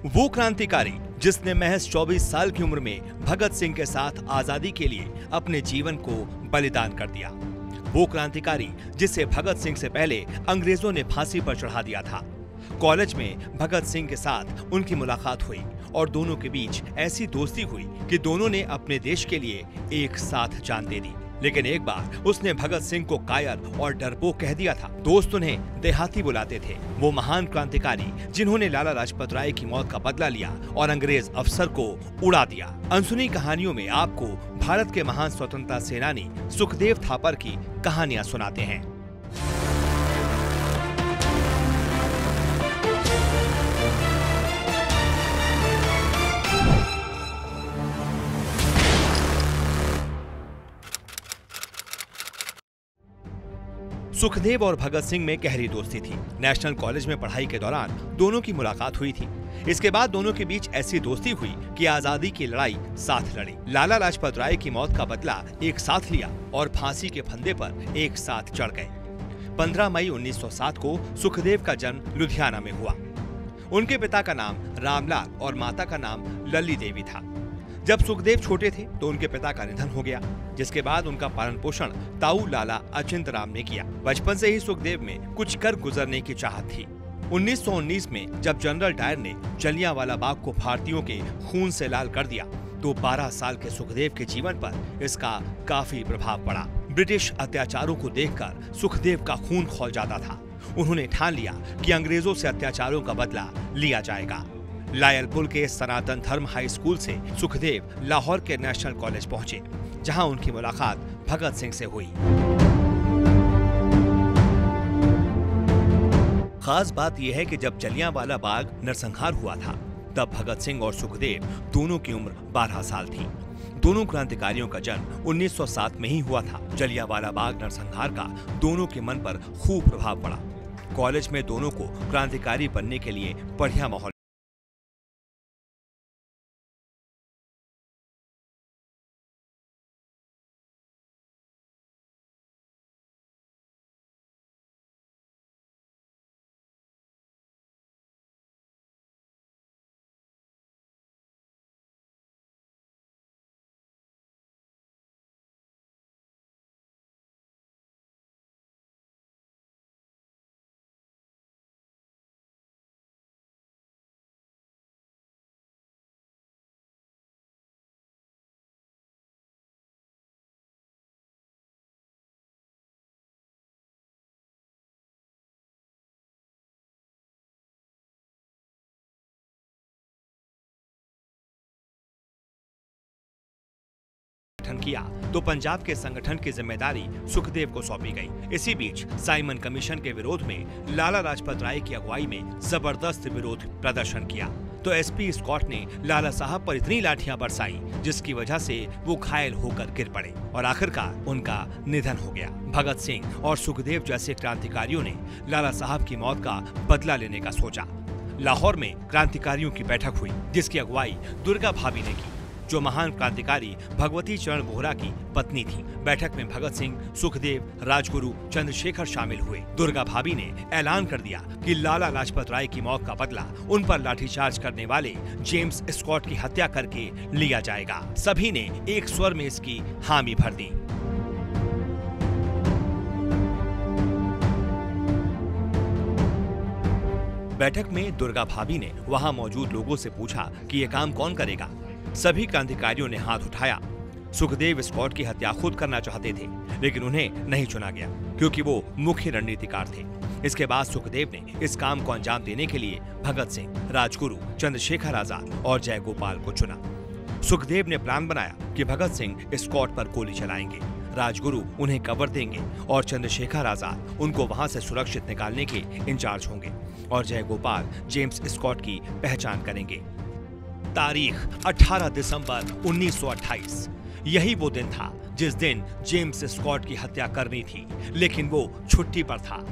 वो क्रांतिकारी जिसने महज 24 साल की उम्र में भगत सिंह के साथ आजादी के लिए अपने जीवन को बलिदान कर दिया। वो क्रांतिकारी जिसे भगत सिंह से पहले अंग्रेजों ने फांसी पर चढ़ा दिया था। कॉलेज में भगत सिंह के साथ उनकी मुलाकात हुई और दोनों के बीच ऐसी दोस्ती हुई कि दोनों ने अपने देश के लिए एक साथ जान दे दी। लेकिन एक बार उसने भगत सिंह को कायर और डरपोक कह दिया था। दोस्त उन्हें देहाती बुलाते थे। वो महान क्रांतिकारी जिन्होंने लाला लाजपत राय की मौत का बदला लिया और अंग्रेज अफसर को उड़ा दिया। अनसुनी कहानियों में आपको भारत के महान स्वतंत्रता सेनानी सुखदेव थापर की कहानियां सुनाते हैं। सुखदेव और भगत सिंह में गहरी दोस्ती थी। नेशनल कॉलेज में पढ़ाई के दौरान दोनों की मुलाकात हुई थी। इसके बाद दोनों के बीच ऐसी दोस्ती हुई कि आजादी की लड़ाई साथ लड़ी। लाला लाजपत राय की मौत का बदला एक साथ लिया और फांसी के फंदे पर एक साथ चढ़ गए। 15 मई 1907 को सुखदेव का जन्म लुधियाना में हुआ। उनके पिता का नाम रामलाल और माता का नाम लल्ली देवी था। जब सुखदेव छोटे थे तो उनके पिता का निधन हो गया, जिसके बाद उनका पालन पोषण ताऊ लाला अचिंत राम ने किया। बचपन से ही सुखदेव में कुछ कर गुजरने की चाहत थी। 1919 में जब जनरल डायर ने जलियांवाला बाग को भारतीयों के खून से लाल कर दिया तो 12 साल के सुखदेव के जीवन पर इसका काफी प्रभाव पड़ा। ब्रिटिश अत्याचारों को देखकर सुखदेव का खून खौल जाता था। उन्होंने ठान लिया कि अंग्रेजों से अत्याचारों का बदला लिया जाएगा। लायलपुर के सनातन धर्म हाई स्कूल से सुखदेव लाहौर के नेशनल कॉलेज पहुंचे, जहां उनकी मुलाकात भगत सिंह से हुई। खास बात यह है कि जब जलियांवाला बाग नरसंहार हुआ था तब भगत सिंह और सुखदेव दोनों की उम्र 12 साल थी। दोनों क्रांतिकारियों का जन्म 1907 में ही हुआ था। जलियांवाला बाग नरसंहार का दोनों के मन पर खूब प्रभाव पड़ा। कॉलेज में दोनों को क्रांतिकारी बनने के लिए बढ़िया माहौल किया तो पंजाब के संगठन की जिम्मेदारी सुखदेव को सौंपी गई। इसी बीच साइमन कमीशन के विरोध में लाला लाजपत राय की अगुवाई में जबरदस्त विरोध प्रदर्शन किया तो एसपी स्कॉट ने लाला साहब पर इतनी लाठियां बरसाई जिसकी वजह से वो घायल होकर गिर पड़े और आखिरकार उनका निधन हो गया। भगत सिंह और सुखदेव जैसे क्रांतिकारियों ने लाला साहब की मौत का बदला लेने का सोचा। लाहौर में क्रांतिकारियों की बैठक हुई जिसकी अगुवाई दुर्गा भाभी ने की, जो महान क्रांतिकारी भगवती चरण बोहरा की पत्नी थी। बैठक में भगत सिंह, सुखदेव, राजगुरु, चंद्रशेखर शामिल हुए। दुर्गा भाभी ने ऐलान कर दिया कि लाला लाजपत राय की मौत का बदला उन पर लाठीचार्ज करने वाले जेम्स स्कॉट की हत्या करके लिया जाएगा। सभी ने एक स्वर में इसकी हामी भर दी। बैठक में दुर्गा भाभी ने वहां मौजूद लोगों से पूछा कि ये काम कौन करेगा। सभी क्रांतिकारियों ने हाथ उठाया। सुखदेव स्कॉट की हत्या खुद करना चाहते थे, लेकिन उन्हें नहीं चुना गया क्योंकि वो मुख्य रणनीतिकार थे। इसके बाद सुखदेव ने इस काम को अंजाम देने के लिए भगत सिंह, राजगुरु, चंद्रशेखर आजाद और जयगोपाल को चुना। सुखदेव ने प्लान बनाया कि भगत सिंह स्कॉट पर गोली चलाएंगे, राजगुरु उन्हें कवर देंगे और चंद्रशेखर आजाद उनको वहां से सुरक्षित निकालने के इंचार्ज होंगे और जयगोपाल जेम्स स्कॉट की पहचान करेंगे। तारीख 18 दिसंबर 1928। यही वो दिन था जिस दिन जेम्स स्कॉट की हत्या करनी थी, लेकिन वो छुट्टी पर था।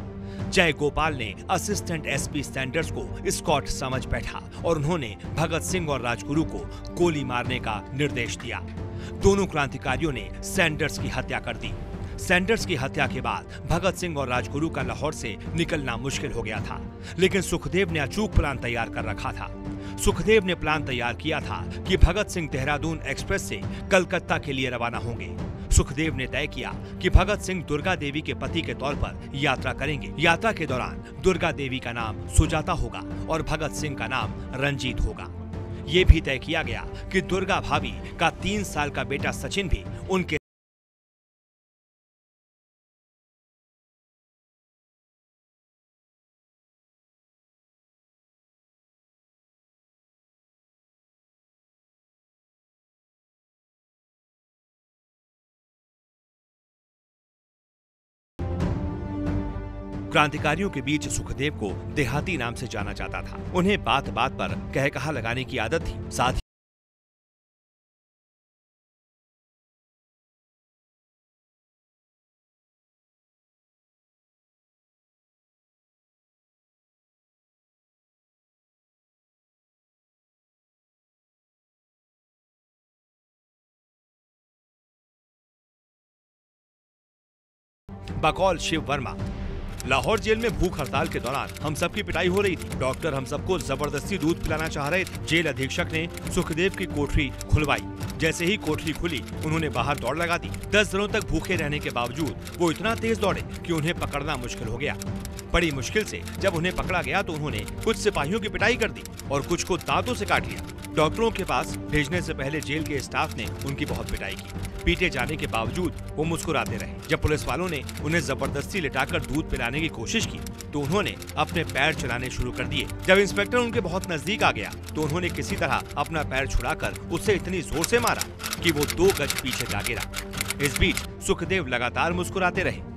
जयगोपाल ने असिस्टेंट एसपी सैंडर्स को स्कॉट समझ बैठा और उन्होंने भगत सिंह और राजगुरु को गोली मारने का निर्देश दिया। दोनों क्रांतिकारियों ने सैंडर्स की हत्या कर दी। सैंडर्स की हत्या के बाद भगत सिंह और राजगुरु का लाहौर से निकलना मुश्किल हो गया था, लेकिन सुखदेव ने अचूक प्लान तैयार कर रखा था। सुखदेव ने प्लान तैयार किया था कि भगत सिंह देहरादून एक्सप्रेस से कलकत्ता के लिए रवाना होंगे। सुखदेव ने तय किया कि भगत सिंह दुर्गा देवी के पति के तौर पर यात्रा करेंगे। यात्रा के दौरान दुर्गा देवी का नाम सुजाता होगा और भगत सिंह का नाम रंजीत होगा। ये भी तय किया गया कि दुर्गा भाभी का 3 साल का बेटा सचिन भी उनके क्रांतिकारियों के बीच सुखदेव को देहाती नाम से जाना जाता था। उन्हें बात बात पर कह-कहा लगाने की आदत थी। साथ ही बकौल शिव वर्मा, लाहौर जेल में भूख हड़ताल के दौरान हम सबकी पिटाई हो रही थी। डॉक्टर हम सबको जबरदस्ती दूध पिलाना चाह रहे थे। जेल अधीक्षक ने सुखदेव की कोठरी खुलवाई। जैसे ही कोठरी खुली, उन्होंने बाहर दौड़ लगा दी। 10 दिनों तक भूखे रहने के बावजूद वो इतना तेज दौड़े कि उन्हें पकड़ना मुश्किल हो गया। बड़ी मुश्किल से जब उन्हें पकड़ा गया तो उन्होंने कुछ सिपाहियों की पिटाई कर दी और कुछ को दांतों से काट लिया। डॉक्टरों के पास भेजने से पहले जेल के स्टाफ ने उनकी बहुत पिटाई की। पीटे जाने के बावजूद वो मुस्कुराते रहे। जब पुलिस वालों ने उन्हें जबरदस्ती लिटाकर दूध पिलाने की कोशिश की तो उन्होंने अपने पैर चलाने शुरू कर दिए। जब इंस्पेक्टर उनके बहुत नजदीक आ गया तो उन्होंने किसी तरह अपना पैर छुड़ाकर उसे इतनी जोर से मारा कि वो 2 गज पीछे जा गिरा। इस बीच सुखदेव लगातार मुस्कुराते रहे।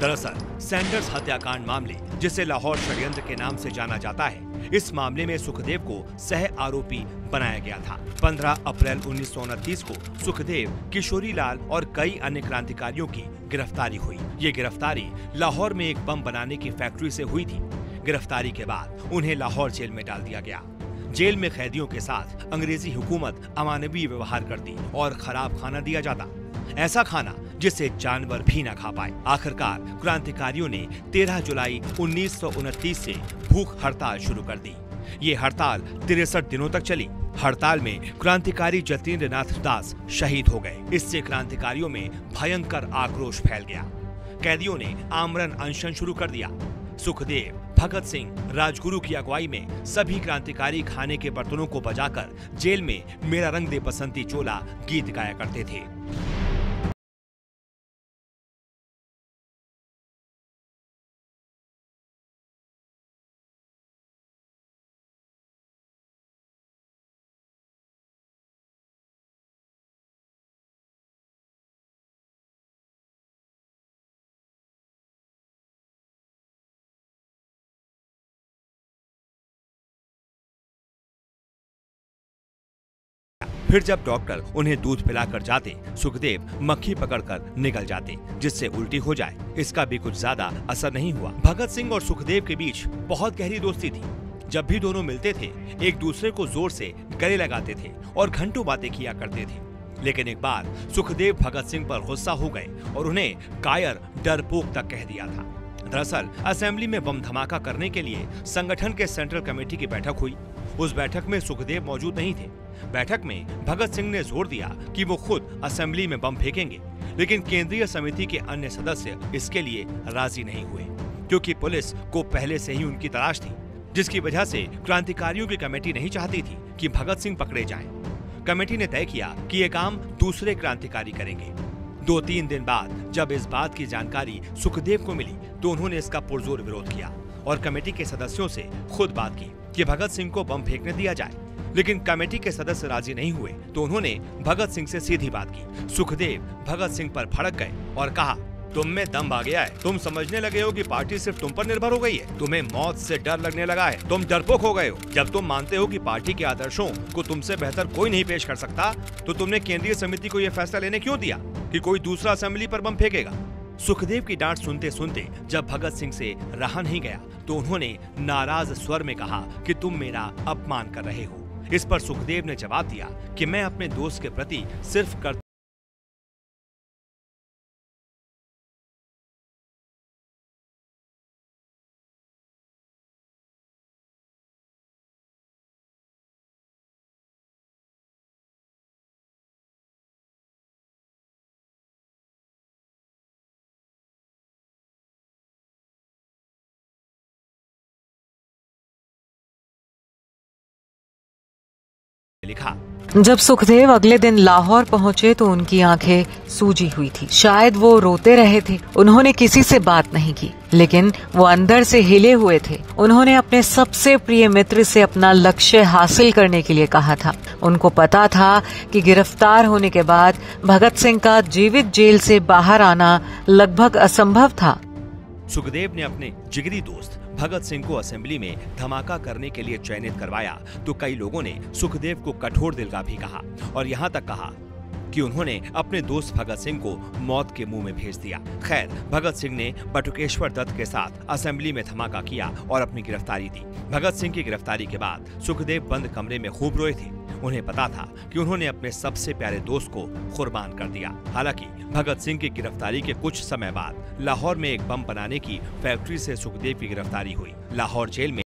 दरअसल सैंडर्स हत्याकांड मामले, जिसे लाहौर षड्यंत्र के नाम से जाना जाता है, इस मामले में सुखदेव को सह आरोपी बनाया गया था। 15 अप्रैल 1929 को सुखदेव, किशोरी लाल और कई अन्य क्रांतिकारियों की गिरफ्तारी हुई। ये गिरफ्तारी लाहौर में एक बम बनाने की फैक्ट्री से हुई थी। गिरफ्तारी के बाद उन्हें लाहौर जेल में डाल दिया गया। जेल में कैदियों के साथ अंग्रेजी हुकूमत अमानवीय व्यवहार करती और खराब खाना दिया जाता, ऐसा खाना जिसे जानवर भी न खा पाए। आखिरकार क्रांतिकारियों ने 13 जुलाई 1929 से भूख हड़ताल शुरू कर दी। ये हड़ताल 63 दिनों तक चली। हड़ताल में क्रांतिकारी जतीन्द्र नाथ दास शहीद हो गए। इससे क्रांतिकारियों में भयंकर आक्रोश फैल गया। कैदियों ने आमरण अनशन शुरू कर दिया। सुखदेव, भगत सिंह, राजगुरु की अगुवाई में सभी क्रांतिकारी खाने के बर्तनों को बजाकर जेल में मेरा रंग दे बसंती चोला गीत गाया करते थे। फिर जब डॉक्टर उन्हें दूध पिलाकर जाते, सुखदेव मक्खी पकड़कर निकल जाते जिससे उल्टी हो जाए। इसका भी कुछ ज्यादा असर नहीं हुआ। भगत सिंह और सुखदेव के बीच बहुत गहरी दोस्ती थी। जब भी दोनों मिलते थे, एक दूसरे को जोर से गले लगाते थे और घंटों बातें किया करते थे। लेकिन एक बार सुखदेव भगत सिंह पर गुस्सा हो गए और उन्हें कायर, डरपोक तक कह दिया था। दरअसल असेंबली में बम धमाका करने के लिए संगठन के सेंट्रल कमेटी की बैठक हुई। उस बैठक में सुखदेव मौजूद नहीं थे। बैठक में भगत सिंह ने जोर दिया कि वो खुद असेंबली में बम फेंकेंगे, लेकिन केंद्रीय समिति के अन्य सदस्य इसके लिए राजी नहीं हुए, क्योंकि पुलिस को पहले से ही उनकी तलाश थी, जिसकी वजह से क्रांतिकारियों की कमेटी नहीं चाहती थी कि भगत सिंह पकड़े जाएं। कमेटी ने तय किया कि ये काम दूसरे क्रांतिकारी करेंगे। 2-3 दिन बाद जब इस बात की जानकारी सुखदेव को मिली तो उन्होंने इसका पुरजोर विरोध किया और कमेटी के सदस्यों से खुद बात की कि भगत सिंह को बम फेंकने दिया जाए। लेकिन कमेटी के सदस्य राजी नहीं हुए तो उन्होंने भगत सिंह से सीधी बात की। सुखदेव भगत सिंह पर भड़क गए और कहा, तुम में दम आ गया है। तुम समझने लगे हो कि पार्टी सिर्फ तुम पर निर्भर हो गई है। तुम्हें मौत से डर लगने लगा है। तुम डरपोक हो गए हो। जब तुम मानते हो कि पार्टी के आदर्शों को तुमसे बेहतर कोई नहीं पेश कर सकता, तो तुमने केंद्रीय समिति को यह फैसला लेने क्यों दिया कि कोई दूसरा असेंबली पर बम फेंकेगा। सुखदेव की डांट सुनते सुनते जब भगत सिंह से रहा नहीं गया तो उन्होंने नाराज स्वर में कहा कि तुम मेरा अपमान कर रहे हो। इस पर सुखदेव ने जवाब दिया कि मैं अपने दोस्त के प्रति सिर्फ लिखा, जब सुखदेव अगले दिन लाहौर पहुंचे तो उनकी आंखें सूजी हुई थी। शायद वो रोते रहे थे। उन्होंने किसी से बात नहीं की, लेकिन वो अंदर से हिले हुए थे। उन्होंने अपने सबसे प्रिय मित्र से अपना लक्ष्य हासिल करने के लिए कहा था। उनको पता था कि गिरफ्तार होने के बाद भगत सिंह का जीवित जेल से बाहर आना लगभग असंभव था। सुखदेव ने अपने जिगरी दोस्त भगत सिंह को असेंबली में धमाका करने के लिए चयनित करवाया तो कई लोगों ने सुखदेव को कठोर दिल का भी कहा और यहाँ तक कहा कि उन्होंने अपने दोस्त भगत सिंह को मौत के मुंह में भेज दिया। खैर, भगत सिंह ने बटुकेश्वर दत्त के साथ असेंबली में धमाका किया और अपनी गिरफ्तारी दी। भगत सिंह की गिरफ्तारी के बाद सुखदेव बंद कमरे में खूब रोए थे। उन्हें पता था कि उन्होंने अपने सबसे प्यारे दोस्त को कुर्बान कर दिया। हालांकि भगत सिंह की गिरफ्तारी के कुछ समय बाद लाहौर में एक बम बनाने की फैक्ट्री से सुखदेव की गिरफ्तारी हुई। लाहौर जेल में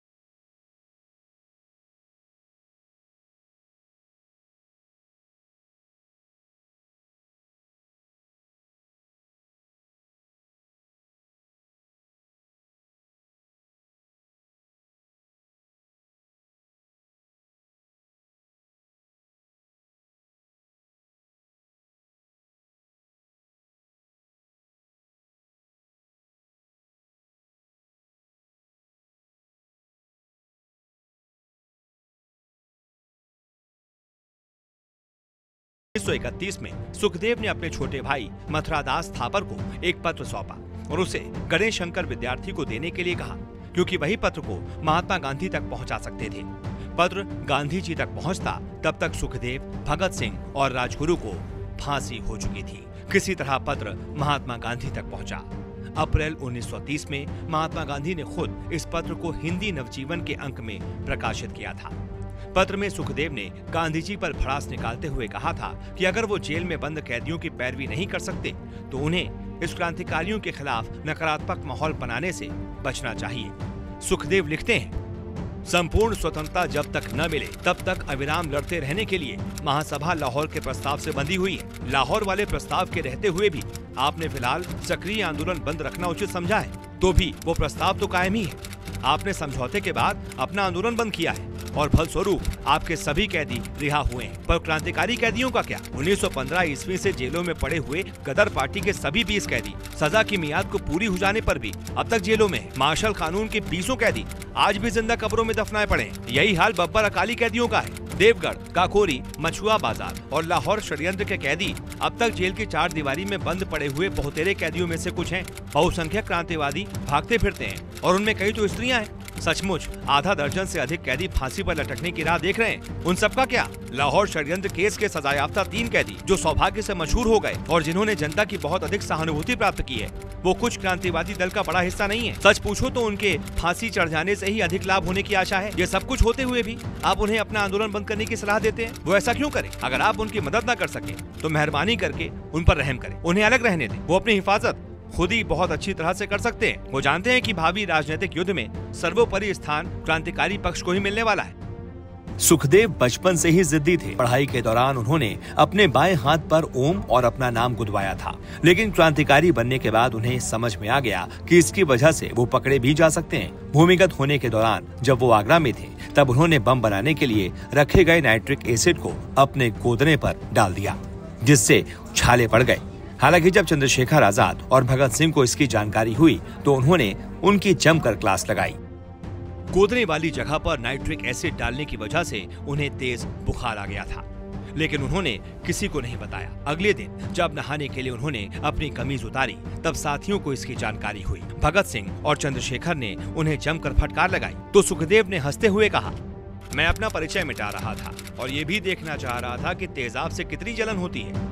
उन्नीस में सुखदेव ने अपने छोटे भाई मथुरादास थापर को एक पत्र सौंपा और उसे गणेश शंकर विद्यार्थी को देने के लिए कहा, क्योंकि वही पत्र को महात्मा गांधी तक पहुंचा सकते थे। पत्र गांधी जी तक पहुंचता तब तक सुखदेव, भगत सिंह और राजगुरु को फांसी हो चुकी थी। किसी तरह पत्र महात्मा गांधी तक पहुंचा। अप्रैल 1930 में महात्मा गांधी ने खुद इस पत्र को हिंदी नवजीवन के अंक में प्रकाशित किया था। पत्र में सुखदेव ने गांधी जी पर भड़ास निकालते हुए कहा था कि अगर वो जेल में बंद कैदियों की पैरवी नहीं कर सकते तो उन्हें इस क्रांतिकारियों के खिलाफ नकारात्मक माहौल बनाने से बचना चाहिए। सुखदेव लिखते हैं, संपूर्ण स्वतंत्रता जब तक न मिले तब तक अविराम लड़ते रहने के लिए महासभा लाहौर के प्रस्ताव से बंधी हुई है। लाहौर वाले प्रस्ताव के रहते हुए भी आपने फिलहाल सक्रिय आंदोलन बंद रखना उचित समझा है, तो भी वो प्रस्ताव तो कायम ही है। आपने समझौते के बाद अपना आंदोलन बंद किया है और फलस्वरूप आपके सभी कैदी रिहा हुए हैं। पर क्रांतिकारी कैदियों का क्या? 1915 ईस्वी से जेलों में पड़े हुए गदर पार्टी के सभी 20 कैदी सजा की मियाद को पूरी हो जाने पर भी अब तक जेलों में हैं। मार्शल कानून के 20 कैदी आज भी जिंदा कब्रों में दफनाए पड़े हैं। यही हाल बब्बर अकाली कैदियों का है। देवगढ़, काकोरी, मछुआ बाजार और लाहौर षड्यंत्र के कैदी अब तक जेल की 4 दीवारी में बंद पड़े हुए बहुतेरे कैदियों में से कुछ हैं। बहुसंख्यक क्रांतिवादी भागते फिरते हैं और उनमें कई तो स्त्रियां हैं। सचमुच आधा दर्जन से अधिक कैदी फांसी पर लटकने की राह देख रहे हैं। उन सबका क्या? लाहौर षड्यंत्र केस के सजायाफ्ता 3 कैदी जो सौभाग्य से मशहूर हो गए और जिन्होंने जनता की बहुत अधिक सहानुभूति प्राप्त की है, वो कुछ क्रांतिवादी दल का बड़ा हिस्सा नहीं है। सच पूछो तो उनके फांसी चढ़ जाने से ही अधिक लाभ होने की आशा है। ये सब कुछ होते हुए भी आप उन्हें अपना आंदोलन बंद करने की सलाह देते हैं। वो ऐसा क्यों करें? अगर आप उनकी मदद न कर सके तो मेहरबानी करके उन पर रहम करें, उन्हें अलग रहने दें। वो अपनी हिफाजत खुद ही बहुत अच्छी तरह से कर सकते हैं। वो जानते हैं कि भावी राजनीतिक युद्ध में सर्वोपरि स्थान क्रांतिकारी पक्ष को ही मिलने वाला है। सुखदेव बचपन से ही जिद्दी थे। पढ़ाई के दौरान उन्होंने अपने बाएं हाथ पर ओम और अपना नाम गुदवाया था, लेकिन क्रांतिकारी बनने के बाद उन्हें समझ में आ गया कि इसकी वजह से वो पकड़े भी जा सकते हैं। भूमिगत होने के दौरान जब वो आगरा में थे तब उन्होंने बम बनाने के लिए रखे गए नाइट्रिक एसिड को अपने गोदने पर डाल दिया, जिससे छाले पड़ गए। हालांकि जब चंद्रशेखर आजाद और भगत सिंह को इसकी जानकारी हुई तो उन्होंने उनकी जमकर क्लास लगाई। गोदने वाली जगह पर नाइट्रिक एसिड डालने की वजह से उन्हें तेज बुखार आ गया था, लेकिन उन्होंने किसी को नहीं बताया। अगले दिन जब नहाने के लिए उन्होंने अपनी कमीज उतारी तब साथियों को इसकी जानकारी हुई। भगत सिंह और चंद्रशेखर ने उन्हें जमकर फटकार लगाई तो सुखदेव ने हंसते हुए कहा, मैं अपना परिचय मिटा रहा था और ये भी देखना चाह रहा था कि तेजाब से कितनी जलन होती है।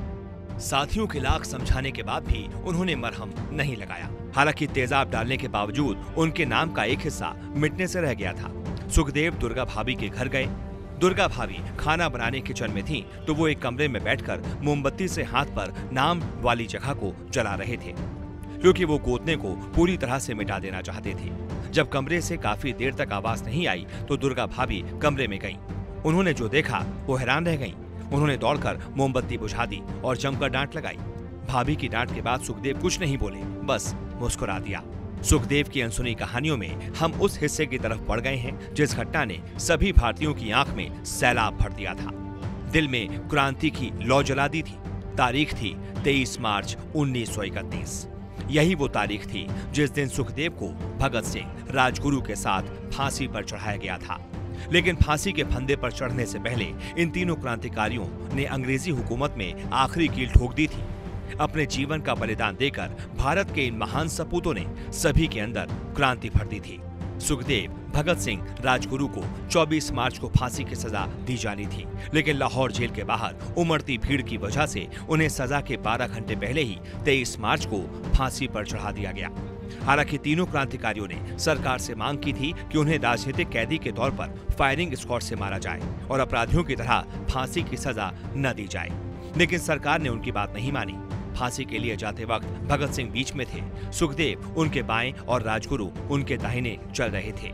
साथियों के लाख समझाने के बाद भी उन्होंने मरहम नहीं लगाया। हालांकि तेजाब डालने के बावजूद उनके नाम का एक हिस्सा मिटने से रह गया था। सुखदेव दुर्गा भाभी के घर गए। दुर्गा भाभी खाना बनाने किचन में थीं, तो वो एक कमरे में बैठकर मोमबत्ती से हाथ पर नाम वाली जगह को जला रहे थे, क्योंकि वो गोदने को पूरी तरह से मिटा देना चाहते थे। जब कमरे से काफी देर तक आवाज नहीं आई तो दुर्गा भाभी कमरे में गईं। उन्होंने जो देखा वो हैरान रह गईं। उन्होंने दौड़कर मोमबत्ती बुझा दी और जमकर डांट लगाई। भाभी की डांट के बाद सुखदेव कुछ नहीं बोले, बस मुस्कुरा दिया। सुखदेव की अनसुनी कहानियों में हम उस हिस्से की तरफ बढ़ गए हैं जिस घटना ने सभी भारतीयों की आंख में सैलाब भर दिया था। दिल में क्रांति की लौ जला दी थी। तारीख थी 23 मार्च 1931। यही वो तारीख थी जिस दिन सुखदेव को भगत सिंह राजगुरु के साथ फांसी पर चढ़ाया गया था। लेकिन फांसी के फंदे पर चढ़ने से पहले इन तीनों क्रांतिकारियों ने अंग्रेजी हुकूमत में आखिरी कील ठोक दी थी। अपने जीवन का बलिदान देकर भारत के इन महान सपूतों ने सभी के अंदर क्रांति भर दी थी। सुखदेव, भगत सिंह, राजगुरु को 24 मार्च को फांसी की सजा दी जानी थी, लेकिन लाहौर जेल के बाहर उमड़ती भीड़ की वजह से उन्हें सजा के 12 घंटे पहले ही 23 मार्च को फांसी पर चढ़ा दिया गया। हालांकि तीनों क्रांतिकारियों ने सरकार से मांग की थी कि उन्हें राजनीतिक कैदी के तौर पर फायरिंग स्क्वाड से मारा जाए और अपराधियों की तरह फांसी की सजा न दी जाए, लेकिन सरकार ने उनकी बात नहीं मानी। फांसी के लिए जाते वक्त भगत सिंह बीच में थे, सुखदेव उनके बाएं और राजगुरु उनके दाहिने चल रहे थे।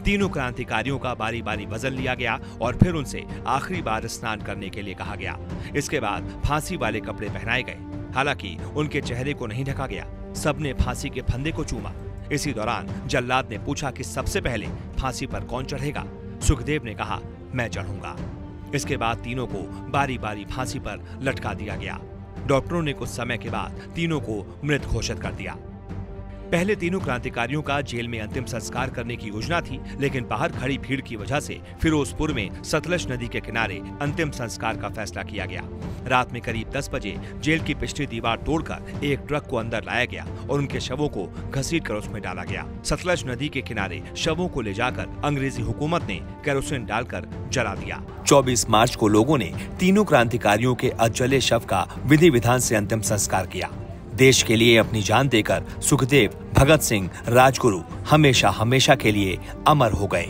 तीनों क्रांतिकारियों का बारी बारी वजन लिया गया और फिर उनसे आखिरी बार स्नान करने के लिए कहा गया। इसके बाद फांसी वाले कपड़े पहनाए गए। हालांकि उनके चेहरे को नहीं ढका गया। सबने फांसी के फंदे को चूमा। इसी दौरान जल्लाद ने पूछा कि सबसे पहले फांसी पर कौन चढ़ेगा। सुखदेव ने कहा, मैं चढ़ूंगा। इसके बाद तीनों को बारी बारी फांसी पर लटका दिया गया। डॉक्टरों ने कुछ समय के बाद तीनों को मृत घोषित कर दिया। पहले तीनों क्रांतिकारियों का जेल में अंतिम संस्कार करने की योजना थी, लेकिन बाहर खड़ी भीड़ की वजह से फिरोजपुर में सतलज नदी के किनारे अंतिम संस्कार का फैसला किया गया। रात में करीब 10 बजे जेल की पिछली दीवार तोड़कर एक ट्रक को अंदर लाया गया और उनके शवों को घसीटकर उसमें डाला गया। सतलज नदी के किनारे शवों को ले जाकर अंग्रेजी हुकूमत ने केरोसिन डालकर जला दिया। 24 मार्च को लोगों ने तीनों क्रांतिकारियों के अजले शव का विधि विधान से अंतिम संस्कार किया। देश के लिए अपनी जान देकर सुखदेव, भगत सिंह, राजगुरु हमेशा हमेशा के लिए अमर हो गए।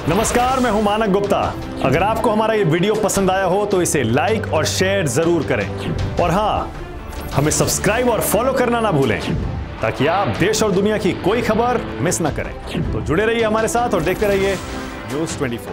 नमस्कार, मैं हूं मानक गुप्ता। अगर आपको हमारा ये वीडियो पसंद आया हो तो इसे लाइक और शेयर जरूर करें और हाँ, हमें सब्सक्राइब और फॉलो करना ना भूलें ताकि आप देश और दुनिया की कोई खबर मिस ना करें। तो जुड़े रहिए हमारे साथ और देखते रहिए News 24।